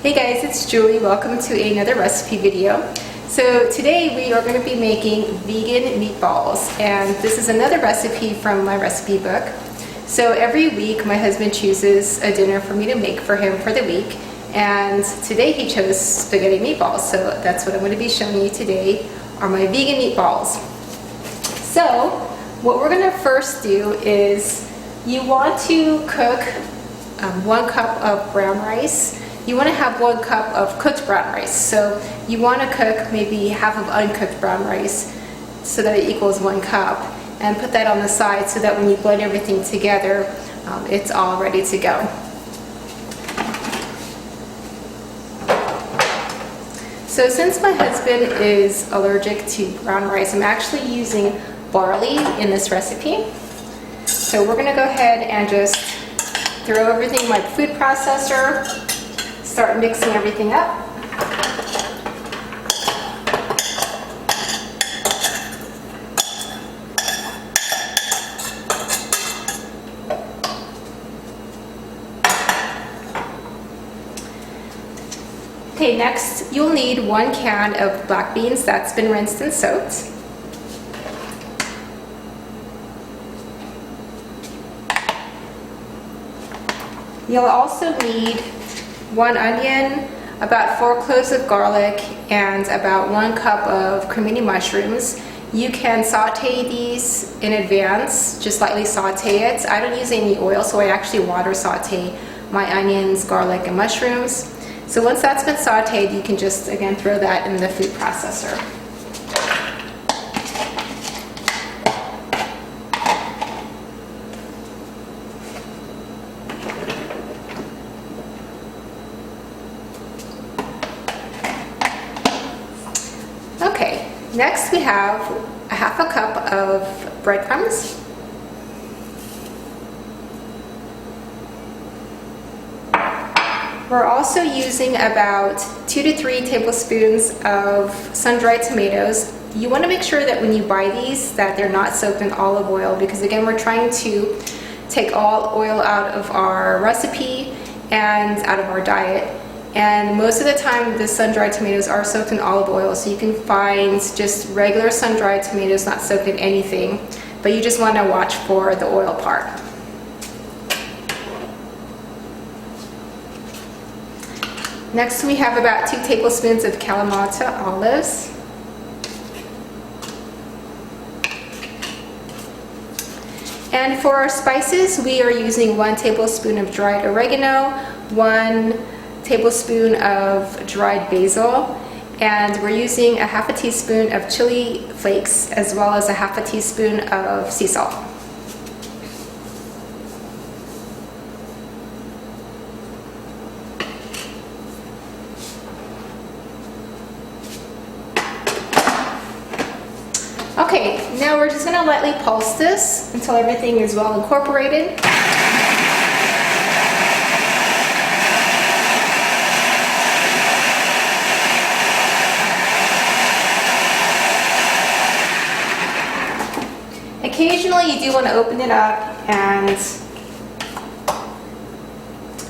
Hey guys, it's Julie. Welcome to another recipe video. So today we are going to be making vegan meatballs, and this is another recipe from my recipe book. So every week my husband chooses a dinner for me to make for him for the week, and today he chose spaghetti meatballs. So that's what I'm going to be showing you today are my vegan meatballs. So what we're going to first do is you want to cook 1 cup of brown rice. You want to have 1 cup of cooked brown rice. So you want to cook maybe half of uncooked brown rice so that it equals 1 cup, and put that on the side so that when you blend everything together, it's all ready to go. So since my husband is allergic to brown rice, I'm actually using barley in this recipe. So we're going to go ahead and just throw everything in my food processor. Start mixing everything up. Okay, next you'll need 1 can of black beans that's been rinsed and soaked. You'll also need 1 onion, about 4 cloves of garlic, and about 1 cup of cremini mushrooms. You can saute these in advance, just lightly saute it. I don't use any oil, so I actually water saute my onions, garlic, and mushrooms. So once that's been sauteed, you can just, again, throw that in the food processor. Okay, next we have a half a cup of breadcrumbs. We're also using about 2 to 3 tablespoons of sun-dried tomatoes. You want to make sure that when you buy these that they're not soaked in olive oil, because again, we're trying to take all oil out of our recipe and out of our diet. And most of the time the sun-dried tomatoes are soaked in olive oil, so you can find just regular sun-dried tomatoes not soaked in anything, but you just want to watch for the oil part. Next we have about 2 tablespoons of Kalamata olives. And for our spices, we are using 1 tablespoon of dried oregano, 1 tablespoon of dried basil, and we're using a half a teaspoon of chili flakes as well as a half a teaspoon of sea salt. Okay, now we're just going to lightly pulse this until everything is well incorporated. Occasionally you do want to open it up and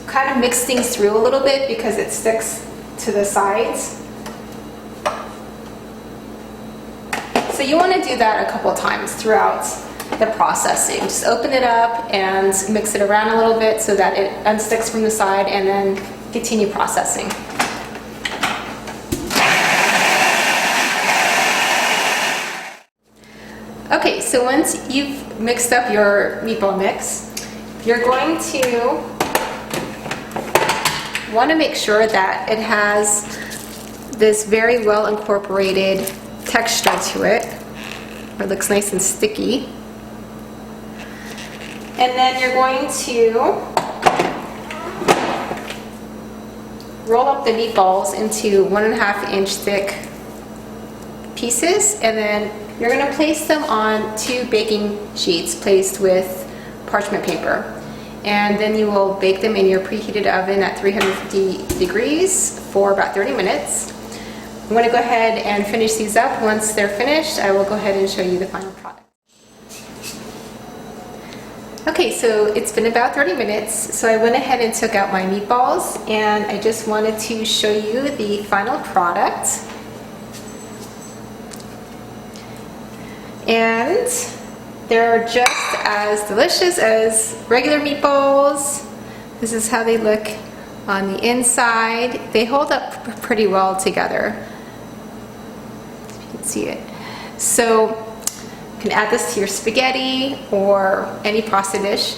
kind of mix things through a little bit because it sticks to the sides. So you want to do that a couple times throughout the processing. Just open it up and mix it around a little bit so that it unsticks from the side, and then continue processing. Okay, so once you've mixed up your meatball mix, you're going to want to make sure that it has this very well incorporated texture to it. It looks nice and sticky. And then you're going to roll up the meatballs into 1.5 inch thick pieces, and then you're going to place them on 2 baking sheets placed with parchment paper. And then you will bake them in your preheated oven at 350 degrees for about 30 minutes. I'm going to go ahead and finish these up. Once they're finished, I will go ahead and show you the final product. Okay, so it's been about 30 minutes, so I went ahead and took out my meatballs, and I just wanted to show you the final product. And they're just as delicious as regular meatballs. This is how they look on the inside. They hold up pretty well together, if you can see it. So you can add this to your spaghetti or any pasta dish.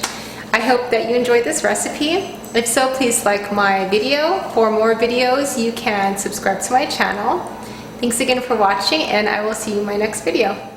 I hope that you enjoyed this recipe. If so, please like my video. For more videos, you can subscribe to my channel. Thanks again for watching, and I will see you in my next video.